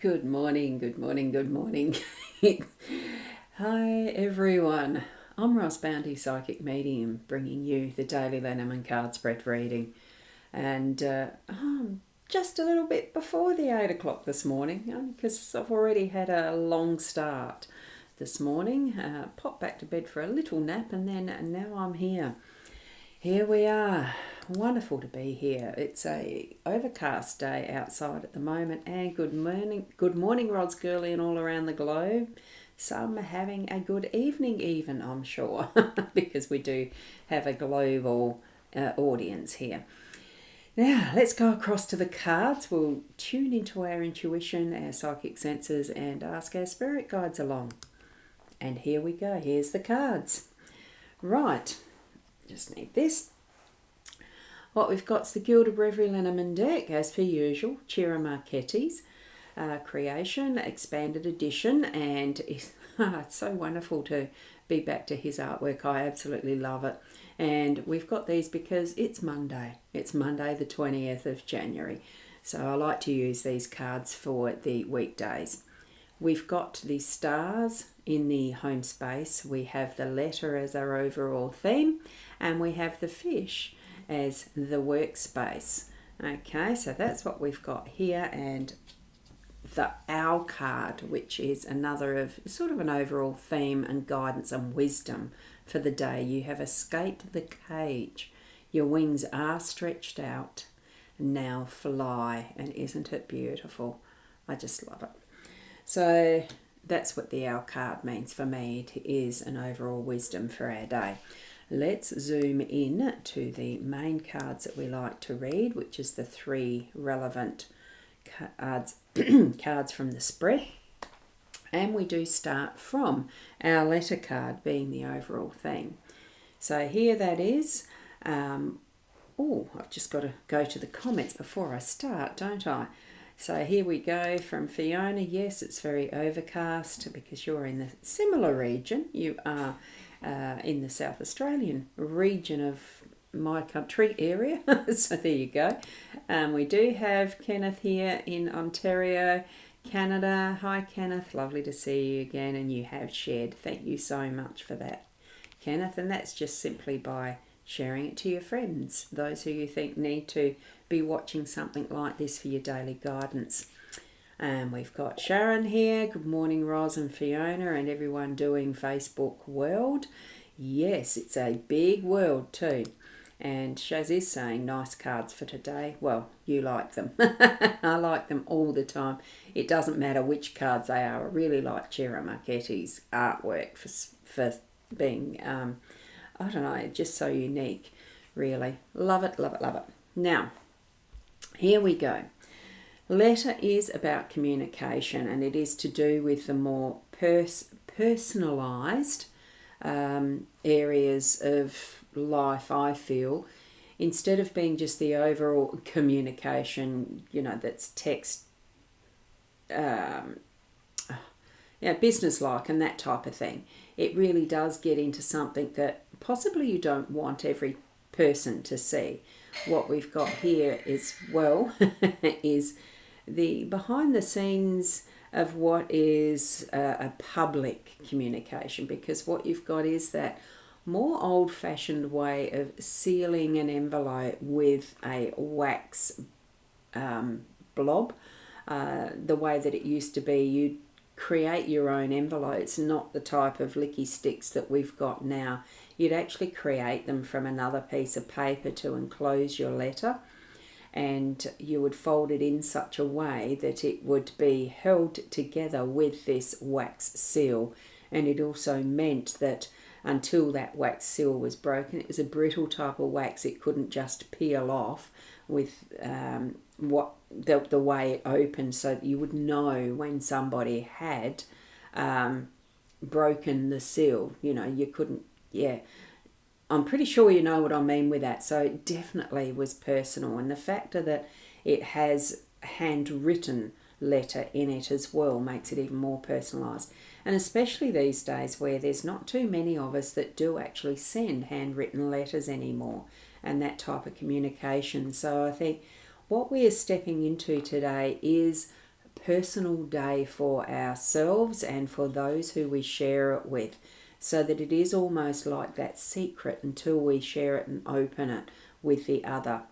Good morning, good morning, good morning. Hi everyone. I'm rosboundy Psychic Medium, bringing you the daily Lenormand card spread reading. And just a little bit before the 8 o'clock this morning, because I've already had a long start this morning. Popped back to bed for a little nap, and now I'm here. Here we are. Wonderful to be here. It's a overcast day outside at the moment, and good morning, Rod's girly and all around the globe. Some are having a good evening even, I'm sure, because we do have a global audience here. Now, let's go across to the cards. We'll tune into our intuition, our psychic senses, and ask our spirit guides along. And here we go. Here's the cards. Right. Just need this. What we've got is the Gilded Reverie Lenormand deck, as per usual. Cira Marchetti's creation, expanded edition, and it's so wonderful to be back to his artwork. I absolutely love it. And we've got these because it's Monday. It's Monday the 20th of January. So I like to use these cards for the weekdays. We've got the stars in the home space. We have the letter as our overall theme, and we have the fish as the workspace. Okay, so that's what we've got here, and the owl card, which is another of sort of an overall theme and guidance and wisdom for the day. You have escaped the cage. Your wings are stretched out. Now fly, and isn't it beautiful? I just love it. So that's what the owl card means for me. It is an overall wisdom for our day. Let's zoom in to the main cards that we like to read, which is the three relevant cards, cards from the spread. And we do start from our letter card being the overall theme. So here that is. I've just got to go to the comments before I start, don't I? So here we go from Fiona. Yes, it's very overcast because you're in the similar region. You are in the South Australian region of my country area. So there you go. We do have Kenneth here in Ontario, Canada. Hi Kenneth, lovely to see you again, and you have shared. Thank you so much for that, Kenneth. And that's just simply by sharing it to your friends, those who you think need to be watching something like this for your daily guidance. And we've got Sharon here. Good morning, Ros and Fiona and everyone doing Facebook World. Yes, it's a big world too. And Shaz is saying nice cards for today. Well, you like them. I like them all the time. It doesn't matter which cards they are. I really like Cira Marchetti's artwork for being, I don't know, just so unique, really. Love it, love it, love it. Now, here we go. Letter is about communication, and it is to do with the more personalised areas of life, I feel. Instead of being just the overall communication, that's text, business-like and that type of thing. It really does get into something that possibly you don't want every person to see. What we've got here is, is the behind the scenes of what is a public communication, because what you've got is that more old-fashioned way of sealing an envelope with a wax blob. The way that it used to be, you'd create your own envelopes, not the type of licky sticks that we've got now. You'd actually create them from another piece of paper to enclose your letter, and you would fold it in such a way that it would be held together with this wax seal. And it also meant that until that wax seal was broken, it was a brittle type of wax. It couldn't just peel off with the way it opened, so that you would know when somebody had broken the seal. You couldn't, I'm pretty sure you know what I mean with that. So it definitely was personal, and the factor that it has handwritten letter in it as well makes it even more personalised. And especially these days where there's not too many of us that do actually send handwritten letters anymore and that type of communication. So I think what we are stepping into today is personal day for ourselves and for those who we share it with, so that it is almost like that secret until we share it and open it with the other,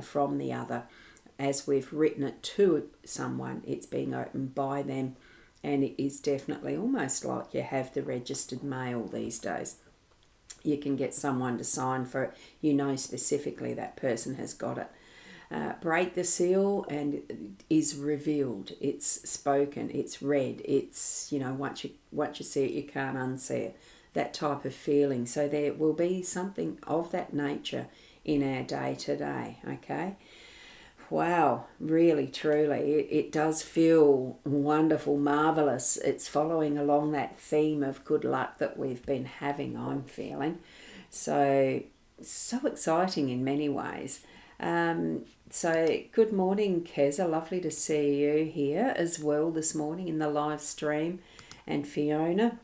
from the other. As we've written it to someone, it's being opened by them, and it is definitely almost like you have the registered mail these days. You can get someone to sign for it. You know specifically that person has got it. Break the seal and it is revealed. It's spoken. It's read. It's, once you see it, you can't unsee it. That type of feeling. So there will be something of that nature in our day today. Okay. Wow, really, truly, it does feel wonderful, marvellous. It's following along that theme of good luck that we've been having, I'm feeling. So exciting in many ways. So good morning, Keza. Lovely to see you here as well this morning in the live stream. And Fiona,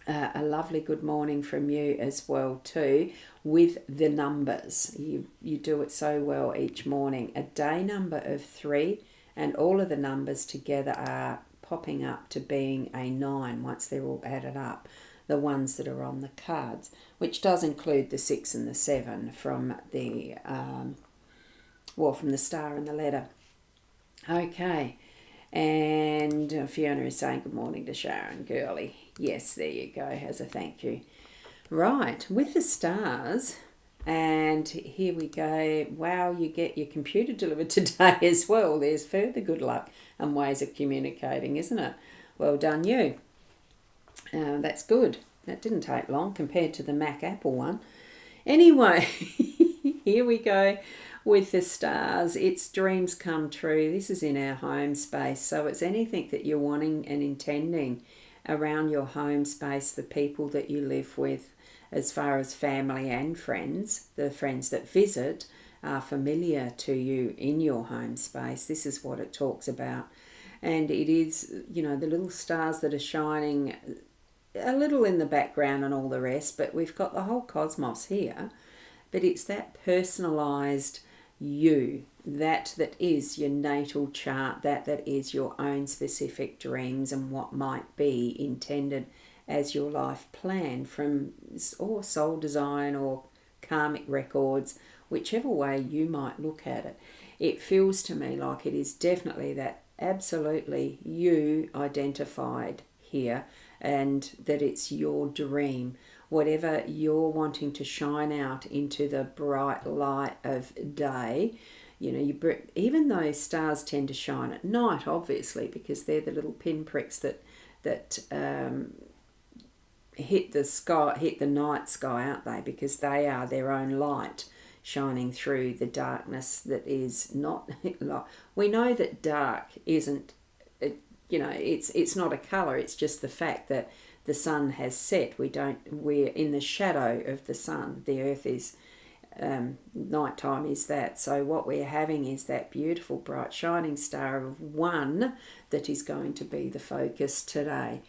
a lovely good morning from you as well too, with the numbers. You do it so well each morning. A day number of 3, and all of the numbers together are popping up to being a 9 once they're all added up, the ones that are on the cards, which does include the 6 and the 7 from the from the star and the letter. Okay. And Fiona is saying good morning to Sharon Gurley. Yes, there you go, as a thank you. Right, with the stars, and here we go. Wow, you get your computer delivered today as well. There's further good luck and ways of communicating, isn't it? Well done you. That's good. That didn't take long compared to the Mac Apple one. Anyway, here we go. With the stars, it's dreams come true. This is in our home space. So it's anything that you're wanting and intending around your home space, the people that you live with, as far as family and friends. The friends that visit are familiar to you in your home space. This is what it talks about. And it is, the little stars that are shining a little in the background and all the rest, but we've got the whole cosmos here. But it's that personalised you, that is your natal chart, that is your own specific dreams and what might be intended as your life plan from or soul design or karmic records, whichever way you might look at it. It feels to me like it is definitely that absolutely you identified here, and that it's your dream. Whatever you're wanting to shine out into the bright light of day, even though stars tend to shine at night, obviously, because they're the little pinpricks that hit the sky, hit the night sky, aren't they? Because they are their own light shining through the darkness that is not. We know that dark isn't, it's not a colour. It's just the fact that the sun has set. We're in the shadow of the sun. The earth is, nighttime is that. So what we're having is that beautiful bright shining star of one that is going to be the focus today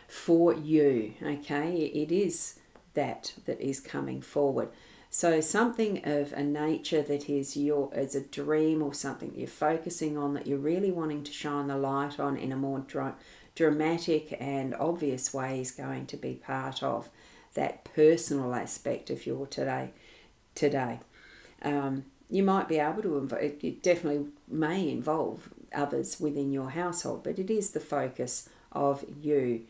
for you. Okay, it is that is coming forward. So something of a nature that is as a dream, or something that you're focusing on, that you're really wanting to shine the light on in a more dramatic and obvious way, is going to be part of that personal aspect of your today. You might be able to involve, it definitely may involve others within your household, but it is the focus of you.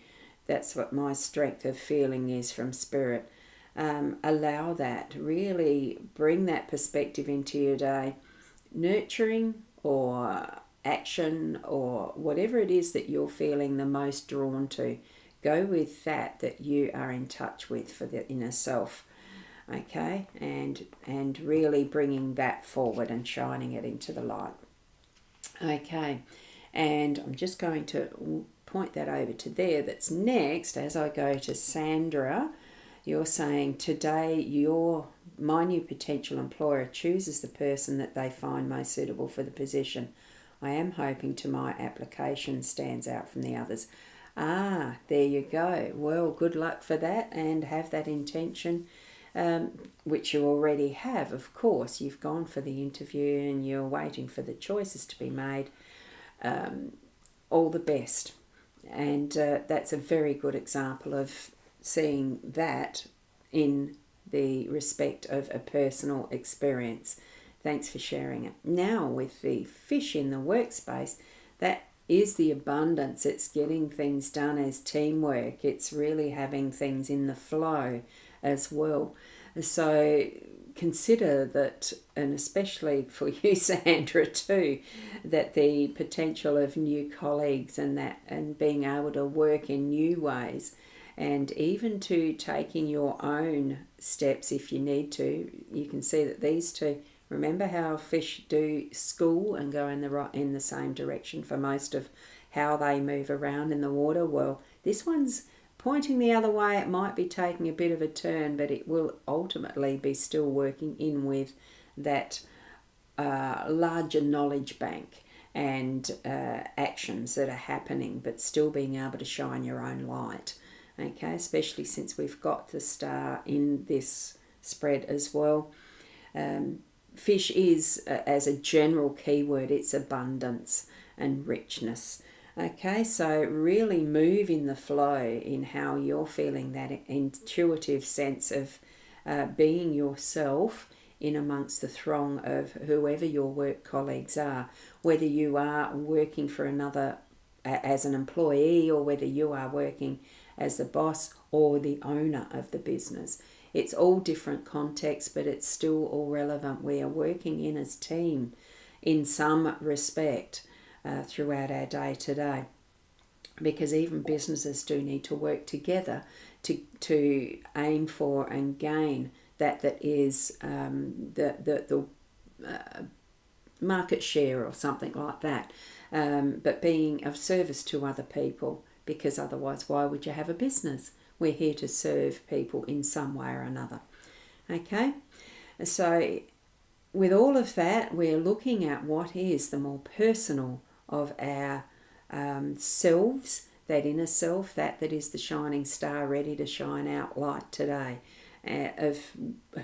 That's what my strength of feeling is from Spirit. Allow that, really bring that perspective into your day, nurturing or action or whatever it is that you're feeling the most drawn to. Go with that you are in touch with for the inner self, okay, and really bringing that forward and shining it into the light. Okay, and I'm just going to point that over to there. That's next. As I go to Sandra, you're saying today my new potential employer chooses the person that they find most suitable for the position. I am hoping to my application stands out from the others. There you go. Well, good luck for that, and have that intention, which you already have, of course. You've gone for the interview and you're waiting for the choices to be made. all the best. And that's a very good example of seeing that in the respect of a personal experience. Thanks for sharing it. Now, with the fish in the workspace, that is the abundance. It's getting things done as teamwork. It's really having things in the flow as well. So consider that, and especially for you, Sandra, too, that the potential of new colleagues and that, and being able to work in new ways, and even to taking your own steps if you need to. You can see that these two, remember how fish do school and go in the same direction for most of how they move around in the water. Well, this one's pointing the other way. It might be taking a bit of a turn, but it will ultimately be still working in with that larger knowledge bank and actions that are happening, but still being able to shine your own light. Okay, especially since we've got the star in this spread as well. Fish is, as a general keyword, it's abundance and richness. Okay, so really move in the flow in how you're feeling that intuitive sense of being yourself in amongst the throng of whoever your work colleagues are, whether you are working for another as an employee or whether you are working as the boss or the owner of the business. It's all different contexts, but it's still all relevant. We are working in as team in some respect throughout our day to day, because even businesses do need to work together to aim for and gain that is the market share or something like that, but being of service to other people, because otherwise why would you have a business? We're here to serve people in some way or another. Okay, so with all of that, we're looking at what is the more personal of our selves, that inner self, that is the shining star ready to shine out light today, of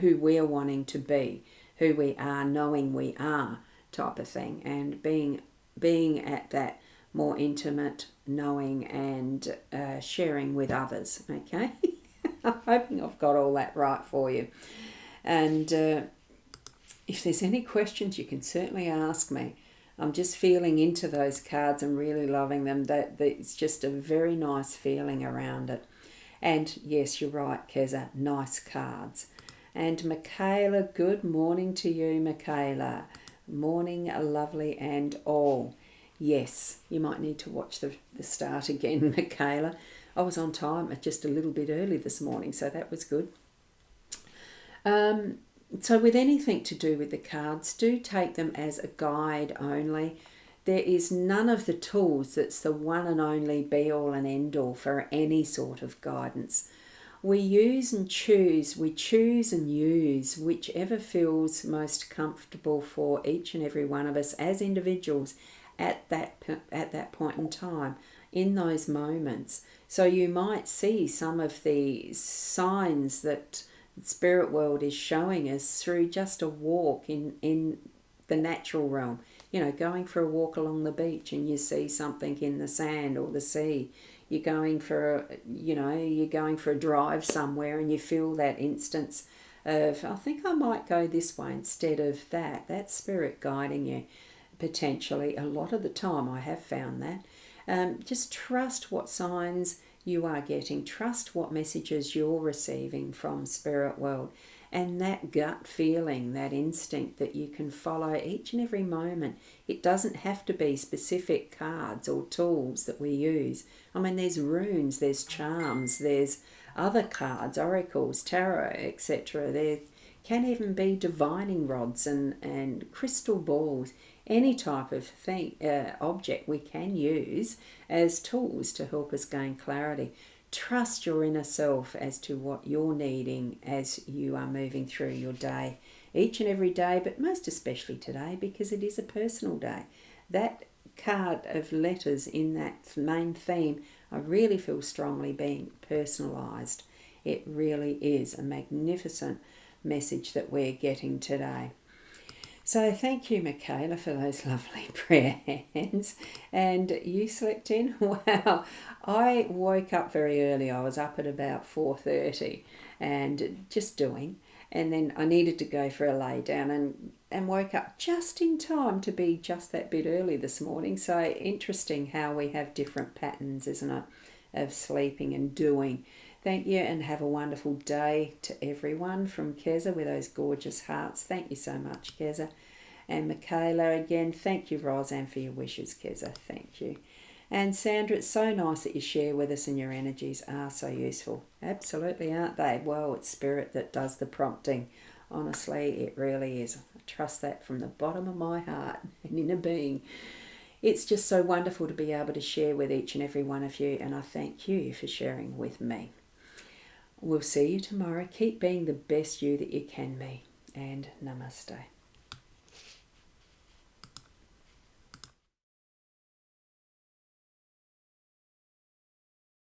who we're wanting to be, who we are, knowing we are type of thing, and being at that more intimate knowing and sharing with others. Okay, I'm hoping I've got all that right for you. And if there's any questions, you can certainly ask me. I'm just feeling into those cards and really loving them. That it's just a very nice feeling around it. And yes, you're right, Keza, nice cards. And Michaela, good morning to you, Michaela. Morning, lovely and all. Yes, you might need to watch the start again, Michaela. I was on time, just a little bit early this morning, so that was good. So with anything to do with the cards, do take them as a guide only. There is none of the tools that's the one and only be-all and end-all for any sort of guidance. We use and choose, and use whichever feels most comfortable for each and every one of us as individuals at that point in time, in those moments. So you might see some of the signs that the spirit world is showing us through just a walk in the natural realm. You know, going for a walk along the beach and you see something in the sand or the sea. You're going for a drive somewhere and you feel that instance of, I think I might go this way instead of that. That's spirit guiding you, potentially. A lot of the time I have found that. Just trust what signs you are getting. Trust what messages you're receiving from spirit world. And that gut feeling, that instinct that you can follow each and every moment. It doesn't have to be specific cards or tools that we use. I mean, there's runes, there's charms, there's other cards, oracles, tarot, etc. There can even be divining rods and crystal balls. Any type of thing, object we can use as tools to help us gain clarity. Trust your inner self as to what you're needing as you are moving through your day, each and every day, but most especially today because it is a personal day. That card of letters in that main theme, I really feel strongly being personalised. It really is a magnificent message that we're getting today. So thank you, Michaela, for those lovely prayer hands. And you slept in? Wow. I woke up very early. I was up at about 4:30 and just doing. And then I needed to go for a lay down and woke up just in time to be just that bit early this morning. So interesting how we have different patterns, isn't it, of sleeping and doing. Thank you and have a wonderful day to everyone from Keza with those gorgeous hearts. Thank you so much, Keza. And Michaela, again, thank you, Roseanne, for your wishes, Keza. Thank you. And Sandra, it's so nice that you share with us and your energies are so useful. Absolutely, aren't they? Well, it's spirit that does the prompting. Honestly, it really is. I trust that from the bottom of my heart and inner being. It's just so wonderful to be able to share with each and every one of you, and I thank you for sharing with me. We'll see you tomorrow. Keep being the best you that you can be, and namaste.